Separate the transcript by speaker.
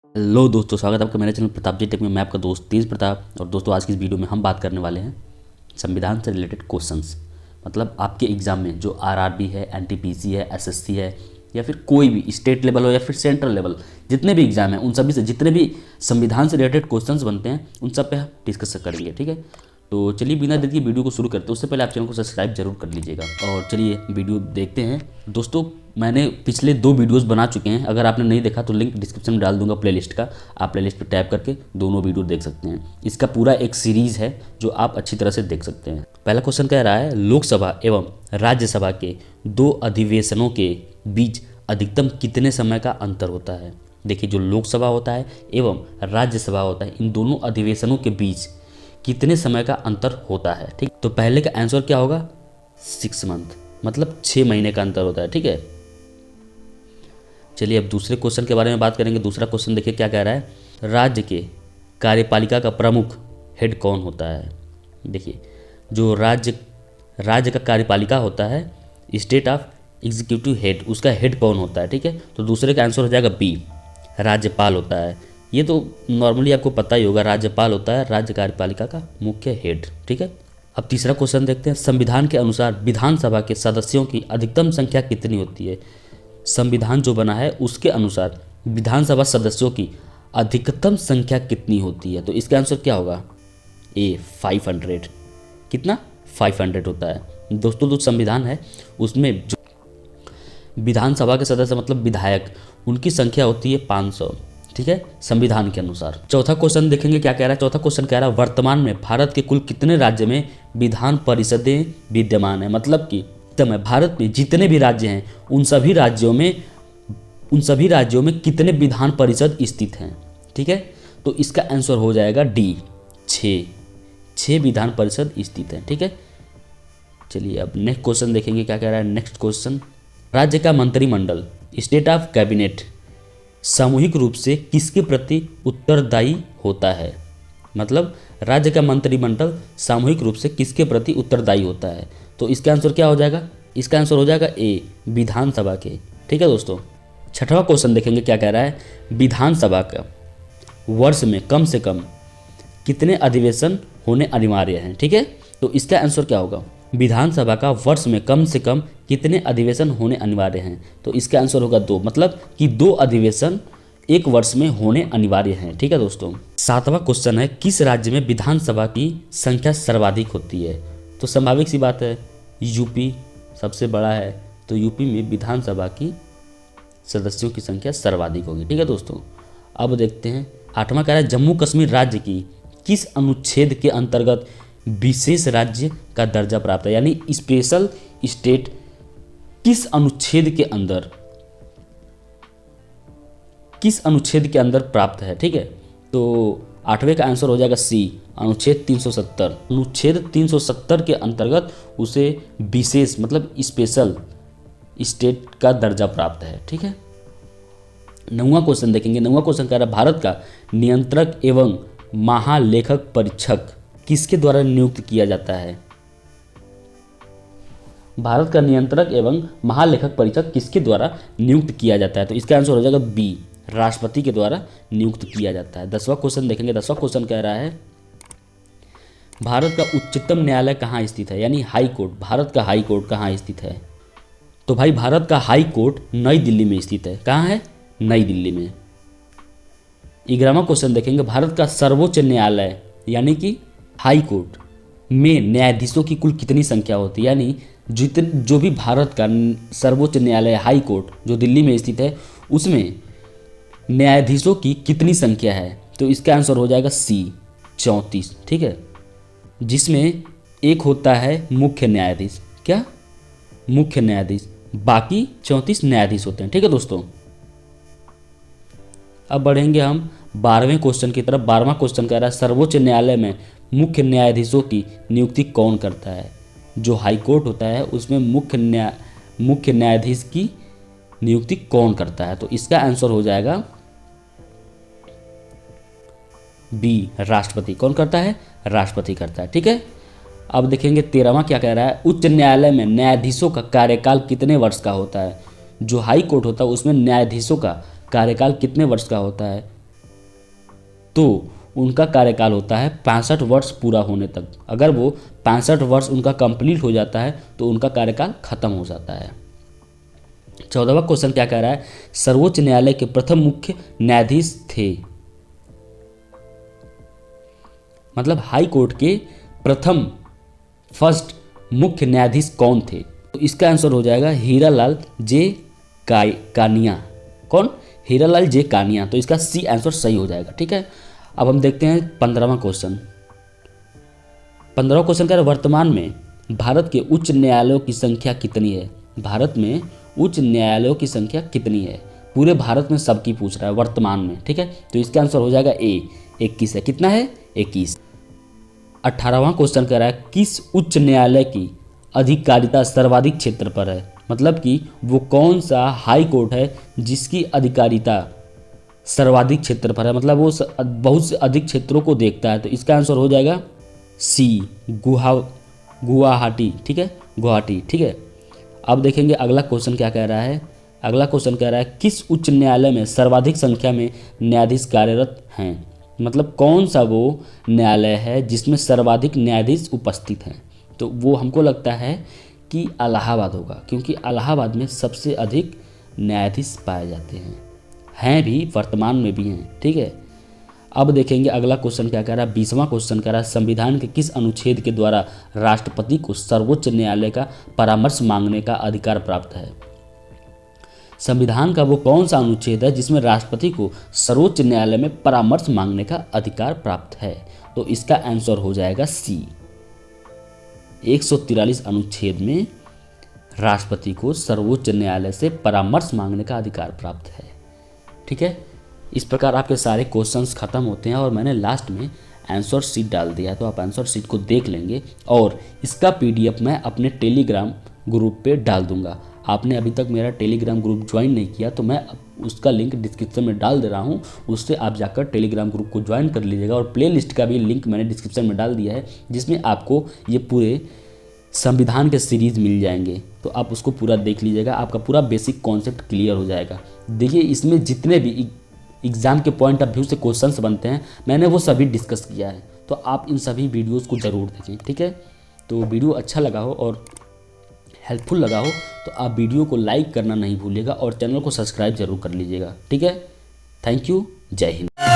Speaker 1: Hello दोस्तों, स्वागत है आपका मेरे चैनल प्रताप जी टेक में। मैं आपका दोस्त तेज प्रताप। और दोस्तों, आज की इस वीडियो में हम बात करने वाले हैं संविधान से रिलेटेड क्वेश्चंस। मतलब आपके एग्जाम में जो आरआरबी है, एनटीपीसी है, एसएससी है, या फिर कोई भी स्टेट लेवल हो या फिर सेंट्रल लेवल, जितने भी एग्जाम हैं उन सभी से जितने भी संविधान से रिलेटेड क्वेश्चंस बनते हैं उन सब पे हम डिस्कस करेंगे। ठीक है, तो चलिए बिना देर के वीडियो को शुरू करते हैं। उससे पहले आप चैनल को सब्सक्राइब जरूर कर लीजिएगा और चलिए वीडियो देखते हैं। दोस्तों, मैंने पिछले 2 वीडियोस बना चुके हैं। अगर आपने नहीं देखा तो लिंक डिस्क्रिप्शन में डाल दूंगा प्लेलिस्ट का। आप प्लेलिस्ट पर टैप करके दोनों वीडियो देख सकते हैं। इसका पूरा एक सीरीज़ है जो आप अच्छी तरह से देख सकते हैं। पहला क्वेश्चन कह रहा है, लोकसभा एवं राज्यसभा के 2 अधिवेशनों के बीच अधिकतम कितने समय का अंतर होता है। देखिए, जो लोकसभा होता है एवं राज्यसभा होता है, इन दोनों अधिवेशनों के बीच कितने समय का अंतर होता है। ठीक, तो पहले का आंसर क्या होगा, 6 मंथ, मतलब 6 महीने का अंतर होता है। ठीक है, चलिए अब दूसरे क्वेश्चन के बारे में बात करेंगे। दूसरा क्वेश्चन देखिए क्या कह रहा है, राज्य के कार्यपालिका का प्रमुख हेड कौन होता है। देखिए, जो राज्य का कार्यपालिका होता है, स्टेट ऑफ एग्जीक्यूटिव हेड, उसका हेड कौन होता है। ठीक है, तो दूसरे का आंसर हो जाएगा बी, राज्यपाल होता है। ये तो नॉर्मली आपको पता ही होगा, राज्यपाल होता है राज्य कार्यपालिका का मुख्य हेड। ठीक है, अब तीसरा क्वेश्चन देखते हैं, संविधान के अनुसार विधानसभा के सदस्यों की अधिकतम संख्या कितनी होती है। संविधान जो बना है उसके अनुसार विधानसभा सदस्यों की अधिकतम संख्या कितनी होती है। तो इसका आंसर क्या होगा, ए 500। कितना, 500 होता है। दोस्तों, जो संविधान है उसमें जो विधानसभा के सदस्य मतलब विधायक, उनकी संख्या होती है 500। ठीक है, संविधान के अनुसार। चौथा क्वेश्चन देखेंगे क्या कह रहा है। चौथा क्वेश्चन कह रहा है, वर्तमान में भारत के कुल कितने राज्य में विधान परिषदें विद्यमान है। मतलब कि भारत में जितने भी राज्य हैं उन सभी राज्यों में कितने विधान परिषद स्थित हैं। ठीक है, तो इसका आंसर हो जाएगा डी, 6 विधान परिषद स्थित हैं। ठीक है, चलिए अब नेक्स्ट क्वेश्चन देखेंगे क्या कह रहा है। नेक्स्ट क्वेश्चन, राज्य का मंत्रिमंडल, स्टेट ऑफ कैबिनेट, सामूहिक रूप से किसके प्रति उत्तरदायी होता है। मतलब राज्य का मंत्रिमंडल सामूहिक रूप से किसके प्रति उत्तरदायी होता है। तो इसका आंसर क्या हो जाएगा, इसका आंसर हो जाएगा ए, विधानसभा के। ठीक है दोस्तों, छठवां क्वेश्चन देखेंगे क्या कह रहा है, विधानसभा का वर्ष में कम से कम कितने अधिवेशन होने अनिवार्य हैं। ठीक है, तो इसका आंसर क्या होगा, विधानसभा का वर्ष में कम से कम कितने अधिवेशन होने अनिवार्य हैं। तो इसका आंसर होगा 2, मतलब कि 2 अधिवेशन एक वर्ष में होने अनिवार्य हैं। ठीक है दोस्तों, सातवां क्वेश्चन है, किस राज्य में विधानसभा की संख्या सर्वाधिक होती है। तो स्वाभाविक सी बात है, यूपी सबसे बड़ा है, तो यूपी में विधानसभा की सदस्यों की संख्या सर्वाधिक होगी। ठीक है दोस्तों, अब देखते हैं आठवां कह रहा है, जम्मू कश्मीर राज्य की किस अनुच्छेद के अंतर्गत विशेष राज्य का दर्जा प्राप्त है। यानी स्पेशल स्टेट किस अनुच्छेद के अंदर प्राप्त है। ठीक है, तो 8वें का आंसर हो जाएगा सी, अनुच्छेद 370। अनुच्छेद 370 के अंतर्गत उसे विशेष मतलब स्पेशल स्टेट का दर्जा प्राप्त है। ठीक है, 9वां क्वेश्चन देखेंगे। 9वां क्वेश्चन कह रहा है, भारत का नियंत्रक एवं महालेखक परीक्षक किसके द्वारा नियुक्त किया जाता है। भारत का नियंत्रक एवं महालेखक परीक्षक किसके द्वारा नियुक्त किया जाता है। तो इसका आंसर हो जाएगा बी, राष्ट्रपति के द्वारा नियुक्त किया जाता है। 10वां क्वेश्चन देखेंगे। 10वां क्वेश्चन कह रहा है, भारत का उच्चतम न्यायालय कहाँ स्थित है। यानी हाई कोर्ट, भारत का हाई कोर्ट कहाँ स्थित है। तो भाई भारत का हाई कोर्ट नई दिल्ली में स्थित है। कहाँ है, नई दिल्ली में। 11वां क्वेश्चन देखेंगे, भारत का सर्वोच्च न्यायालय यानी कि हाई कोर्ट में न्यायाधीशों की कुल कितनी संख्या होती है। यानी जो भी भारत का सर्वोच्च न्यायालय हाई कोर्ट जो दिल्ली में स्थित है उसमें न्यायाधीशों की कितनी संख्या है। तो इसका आंसर हो जाएगा सी, 34। ठीक है, जिसमें एक होता है मुख्य न्यायाधीश, क्या, मुख्य न्यायाधीश, बाकी 34 न्यायाधीश होते हैं। ठीक है दोस्तों, अब बढ़ेंगे हम 12वें क्वेश्चन की तरफ। 12वां क्वेश्चन कह रहा है, सर्वोच्च न्यायालय में मुख्य न्यायाधीशों की नियुक्ति कौन करता है। जो हाई कोर्ट होता है उसमें मुख्य न्यायाधीश की नियुक्ति कौन करता है। तो इसका आंसर हो जाएगा बी, राष्ट्रपति। कौन करता है, राष्ट्रपति करता है। ठीक है, अब देखेंगे 13वां क्या कह रहा है, उच्च न्यायालय में न्यायाधीशों का कार्यकाल कितने वर्ष का होता है। जो हाई कोर्ट होता है उसमें न्यायाधीशों का कार्यकाल कितने वर्ष का होता है। तो उनका कार्यकाल होता है 65 वर्ष पूरा होने तक। अगर वो 65 वर्ष उनका कंप्लीट हो जाता है तो उनका कार्यकाल खत्म हो जाता है। 14वां क्वेश्चन क्या कह रहा है, सर्वोच्च न्यायालय के प्रथम मुख्य न्यायाधीश थे, मतलब हाई कोर्ट के प्रथम फर्स्ट मुख्य न्यायाधीश कौन थे? तो इसका आंसर हो जाएगा हीरालाल जे कानिया। कौन? हीरालाल जे कानिया। तो इसका सी आंसर सही हो जाएगा। ठीक है, अब हम देखते हैं 15वां क्वेश्चन। 15वां क्वेश्चन कह रहा है, वर्तमान में भारत के उच्च न्यायालयों की संख्या कितनी है? भारत में उच्च न्यायालयों की संख्या कितनी है? पूरे भारत में सबकी पूछ रहा है वर्तमान में। ठीक है, तो इसका आंसर हो जाएगा ए 21 है। कितना है? 21। 18वां क्वेश्चन कह रहा है, किस उच्च न्यायालय की अधिकारिता सर्वाधिक क्षेत्र पर है? मतलब कि वो कौन सा हाई कोर्ट है जिसकी अधिकारिता सर्वाधिक क्षेत्र पर है, मतलब वो बहुत से अधिक क्षेत्रों को देखता है। तो इसका आंसर हो जाएगा सी गुवाहाटी। ठीक है, गुवाहाटी। ठीक है, अब देखेंगे अगला क्वेश्चन क्या कह रहा है। अगला क्वेश्चन कह रहा है, किस उच्च न्यायालय में सर्वाधिक संख्या में न्यायाधीश कार्यरत हैं? मतलब कौन सा वो न्यायालय है जिसमें सर्वाधिक न्यायाधीश उपस्थित हैं? तो वो हमको लगता है कि इलाहाबाद होगा, क्योंकि इलाहाबाद में सबसे अधिक न्यायाधीश पाए जाते हैं भी, वर्तमान में भी हैं। ठीक है, अब देखेंगे अगला क्वेश्चन क्या कह रहा है। 20वां क्वेश्चन कह रहा है, संविधान के किस अनुच्छेद के द्वारा राष्ट्रपति को सर्वोच्च न्यायालय का परामर्श मांगने का अधिकार प्राप्त है? संविधान का वो कौन सा अनुच्छेद है जिसमें राष्ट्रपति को सर्वोच्च न्यायालय में परामर्श मांगने का अधिकार प्राप्त है? तो इसका आंसर हो जाएगा सी 143 अनुच्छेद में राष्ट्रपति को सर्वोच्च न्यायालय से परामर्श मांगने का अधिकार प्राप्त है। ठीक है, इस प्रकार आपके सारे क्वेश्चंस खत्म होते हैं और मैंने लास्ट में आंसर शीट डाल दिया है, तो आप आंसर शीट को देख लेंगे और इसका पीडीएफ मैं अपने टेलीग्राम ग्रुप पे डाल दूंगा। आपने अभी तक मेरा टेलीग्राम ग्रुप ज्वाइन नहीं किया तो मैं उसका लिंक डिस्क्रिप्शन में डाल दे रहा हूँ, उससे आप जाकर टेलीग्राम ग्रुप को ज्वाइन कर लीजिएगा। और प्लेलिस्ट का भी लिंक मैंने डिस्क्रिप्शन में डाल दिया है, जिसमें आपको ये पूरे संविधान के सीरीज़ मिल जाएंगे, तो आप उसको पूरा देख लीजिएगा, आपका पूरा बेसिक कॉन्सेप्ट क्लियर हो जाएगा। देखिए, इसमें जितने भी एग्ज़ाम के पॉइंट ऑफ व्यू से क्वेश्चंस बनते हैं मैंने वो सभी डिस्कस किया है, तो आप इन सभी वीडियोस को ज़रूर देखें। ठीक है, तो वीडियो अच्छा लगा हो और हेल्पफुल लगा हो तो आप वीडियो को लाइक करना नहीं भूलिएगा और चैनल को सब्सक्राइब जरूर कर लीजिएगा। ठीक है, थैंक यू, जय हिंद।